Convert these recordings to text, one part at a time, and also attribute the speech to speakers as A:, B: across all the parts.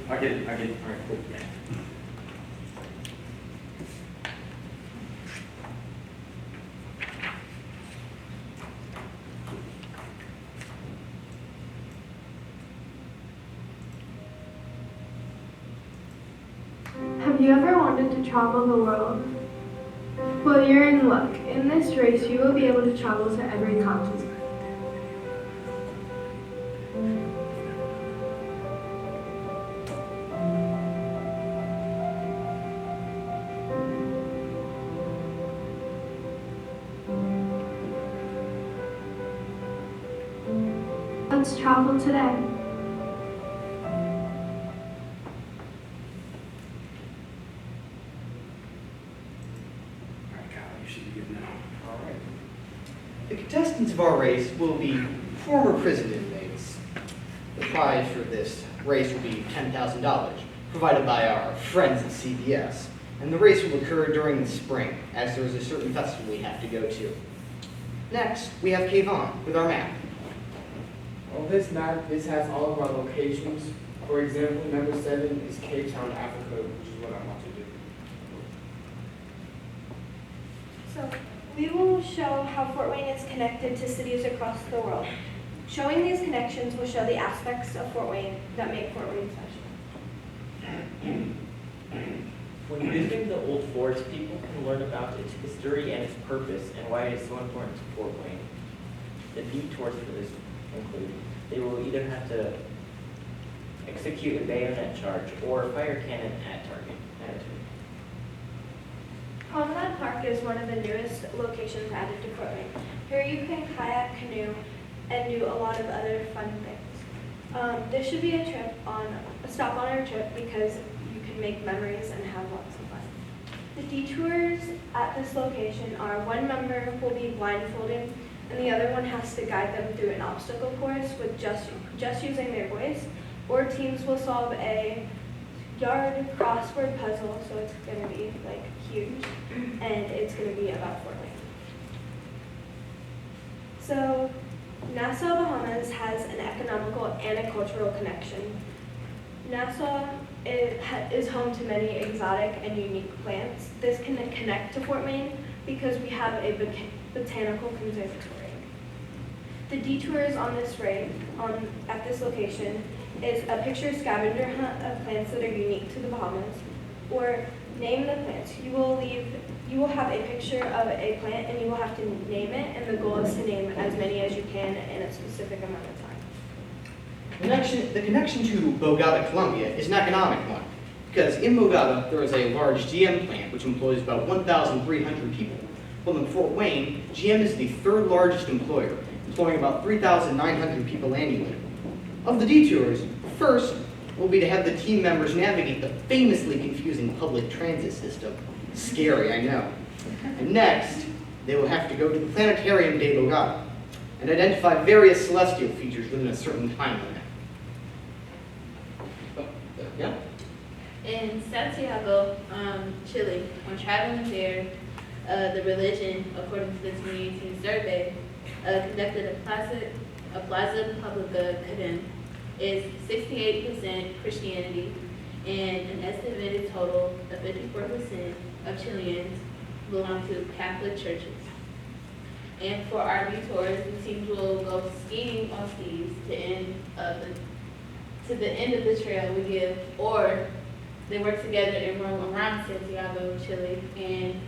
A: I get it, all right, cool.
B: Have you ever wanted to travel the world? Well, you're in luck. In this race, you will be able to travel to every continent. Let's travel today.
C: The contestants of our race will be former prison inmates. The prize for this race will be $10,000, provided by our friends at CBS. And the race will occur during the spring, as there is a certain festival we have to go to. Next, we have Kayvon with our map.
D: On this map, this has all of our locations. For example, number 7 is Cape Town, Africa, which is what I want to do.
E: So we will show how Fort Wayne is connected to cities across the world. Showing these connections will show the aspects of Fort Wayne that make Fort Wayne special.
F: When visiting the old forts, people can learn about its history and its purpose and why it is so important to Fort Wayne. The detours for this include they will either have to execute a bayonet charge or fire cannon at target.
E: Promenade Park is one of the newest locations added to Fort Wayne. Here you can kayak, canoe, and do a lot of other fun things. This should be a stop on our trip because you can make memories and have lots of fun. The detours at this location are one member will be blindfolded and the other one has to guide them through an obstacle course with just using their voice, or teams will solve a yard crossword puzzle, so it's going to be like huge, and it's going to be about Fort Wayne. So Nassau, Bahamas has an economical and a cultural connection. Nassau is home to many exotic and unique plants. This can connect to Fort Wayne because we have a botanical conservatory. The detours on this at this location is a picture scavenger hunt of plants that are unique to the Bahamas, or name the plants. You will have a picture of a plant and you will have to name it, and the goal is to name as many as you can in a specific amount of time.
C: The connection to Bogota, Colombia is an economic one, because in Bogota there is a large GM plant which employs about 1,300 people. Well, in Fort Wayne, GM is the third largest employer, employing about 3,900 people annually. Of the detours, first will be to have the team members navigate the famously confusing public transit system. Scary, I know. And next, they will have to go to the Planetarium de Bogota and identify various celestial features within a certain time limit. Yeah?
G: In Santiago, Chile, when traveling there, the religion, according to the 2018 survey, conducted a Plaza Publica Cadem, is 68% Christianity, and an estimated total of 54% of Chileans belong to Catholic churches. And for our detours, the teams will go skiing on skis to the end of the trail we give, or they work together and roam around Santiago, Chile, and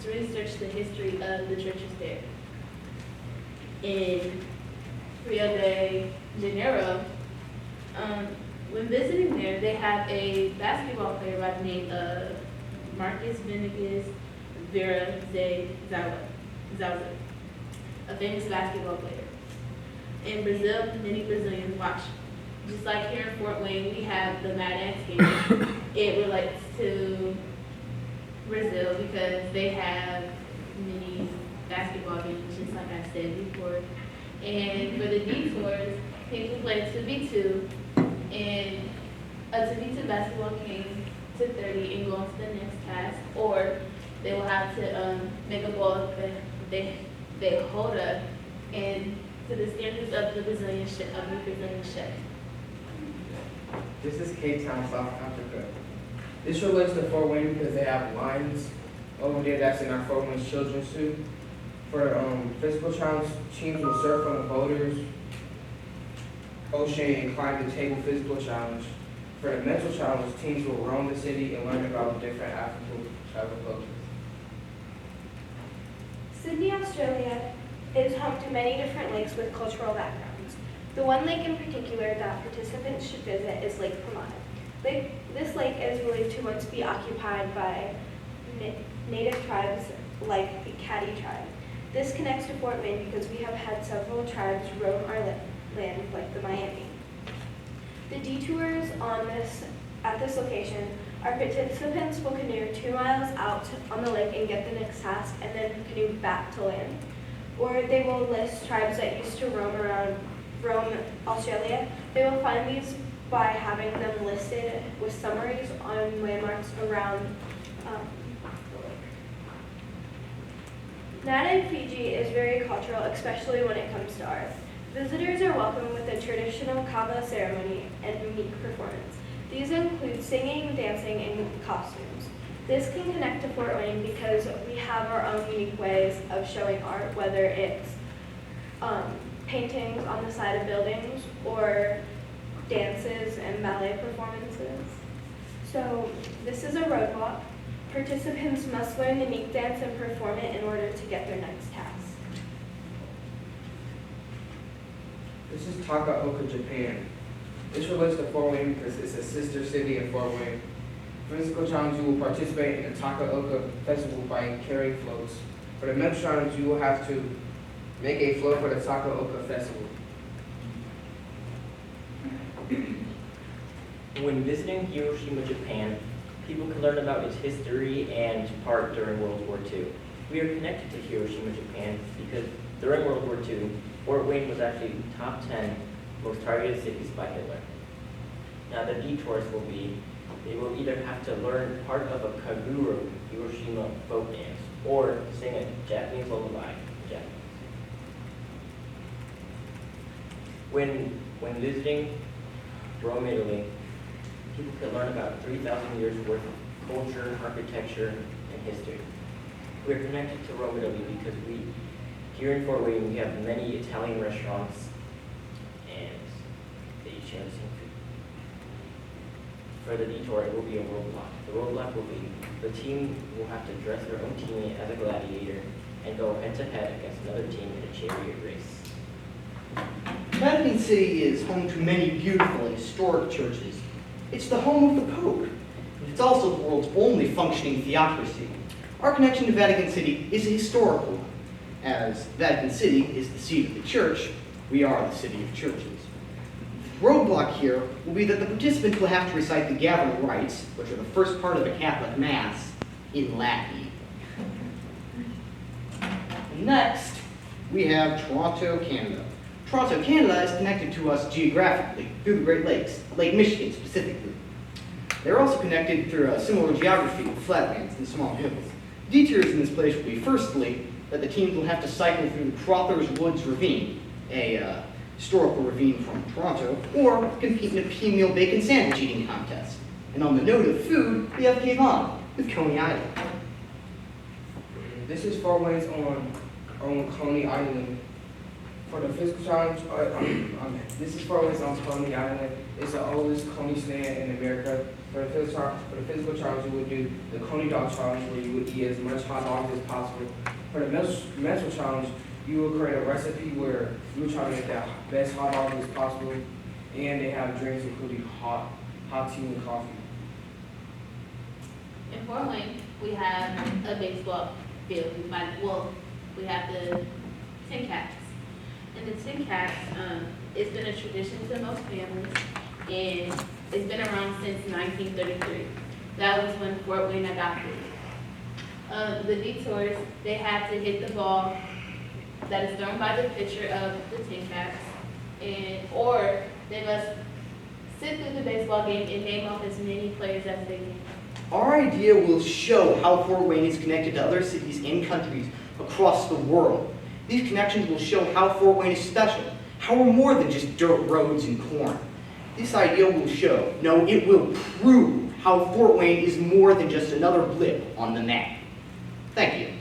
G: to research the history of the churches there. In Rio de Janeiro, when visiting there, they have a basketball player by the name of Marcus Venegas Vera Zauza, a famous basketball player. In Brazil, many Brazilians watch. Just like here in Fort Wayne, we have the Mad Ants game. It relates to Brazil because they have many basketball games, just like I said before. And for the detours, people play 2v2, and a 2v2 basketball game to 30 and go on to the next task, or they will have to make a ball that they hold up and to the standards of the Brazilian chef.
D: This is Cape Town, South Africa. This relates to Fort Wayne because they have lions over there that's in our Fort Wayne Children's Zoo. For physical challenge, teams will surf on the boulders, ocean, and climb the table physical challenge. For the mental challenge, teams will roam the city and learn about different African travel cultures.
E: Sydney, Australia is home to many different lakes with cultural backgrounds. The one lake in particular that participants should visit is Lake Pomona. This lake is believed to once be occupied by native tribes like the Caddy tribe. This connects to Fort Wayne because we have had several tribes roam our land like the Miami. The detours at this location, our participants will canoe 2 miles out on the lake and get the next task and then canoe back to land. Or they will list tribes that used to roam Australia. They will find these by having them listed with summaries on landmarks around the lake. Nada in Fiji is very cultural, especially when it comes to art. Visitors are welcome with a traditional kava ceremony and unique performance. These include singing, dancing, and costumes. This can connect to Fort Wayne because we have our own unique ways of showing art, whether it's paintings on the side of buildings or dances and ballet performances. So this is a roadblock. Participants must learn the unique dance and perform it in order to get their next task.
D: This is Takaoka, Japan. This relates to Fort Wayne because it's a sister city of Fort Wayne. Physical challenge, you will participate in the Takaoka Festival by carrying floats. For the mental challenge, you will have to make a float for the Takaoka Festival.
F: When visiting Hiroshima, Japan, people can learn about its history and part during World War II. We are connected to Hiroshima, Japan because during World War II, Fort Wayne was actually top 10 most targeted cities by Hitler. Now the detours will be, they will either have to learn part of a kaguro Hiroshima folk dance or sing a Japanese lullaby in Japanese. When visiting Rome, Italy, people can learn about 3,000 years worth of culture, architecture, and history. We're connected to Rome, Italy because here in Fort Wayne, we have many Italian restaurants and they each share the same food. For the detour, it will be a roadblock. The roadblock will be the team will have to dress their own teammate as a gladiator and go head-to-head against another team in a chariot race.
C: Vatican City is home to many beautiful and historic churches. It's the home of the Pope. It's also the world's only functioning theocracy. Our connection to Vatican City is a historical one. As Vatican City is the seat of the church, we are the city of churches. The roadblock here will be that the participants will have to recite the gathering rites, which are the first part of a Catholic Mass, in Latin. Next, we have Toronto, Canada. Toronto, Canada is connected to us geographically through the Great Lakes, Lake Michigan specifically. They're also connected through a similar geography with flatlands and small hills. Detours in this place will be firstly that the teams will have to cycle through the Crother's Woods Ravine, a historical ravine from Toronto, or compete in a pea-meal bacon sandwich eating contest. And on the note of food, we have Cape with Coney Island.
D: This is Fort Wayne's on Coney Island. For the physical challenge, this is Fort Wayne's on Coney Island. It's the oldest Coney stand in America. For the physical challenge, you would do the Coney Dog Challenge, where you would eat as much hot dogs as possible. For the mental challenge, you will create a recipe where you will try to make the best hot dogs as possible, and they have drinks including hot tea and coffee.
G: In Fort Wayne, we have a baseball field. We have the Tin Caps. And the Tin Caps, it's been a tradition to most families, and it's been around since 1933. That was when Fort Wayne adopted it. The detours, they have to hit the ball that is thrown by the pitcher of the Tin Caps, or they must sit through the baseball game and name off as many players as they can.
C: Our idea will show how Fort Wayne is connected to other cities and countries across the world. These connections will show how Fort Wayne is special, how we're more than just dirt roads and corn. This idea will show, no, it will prove how Fort Wayne is more than just another blip on the map. Thank you.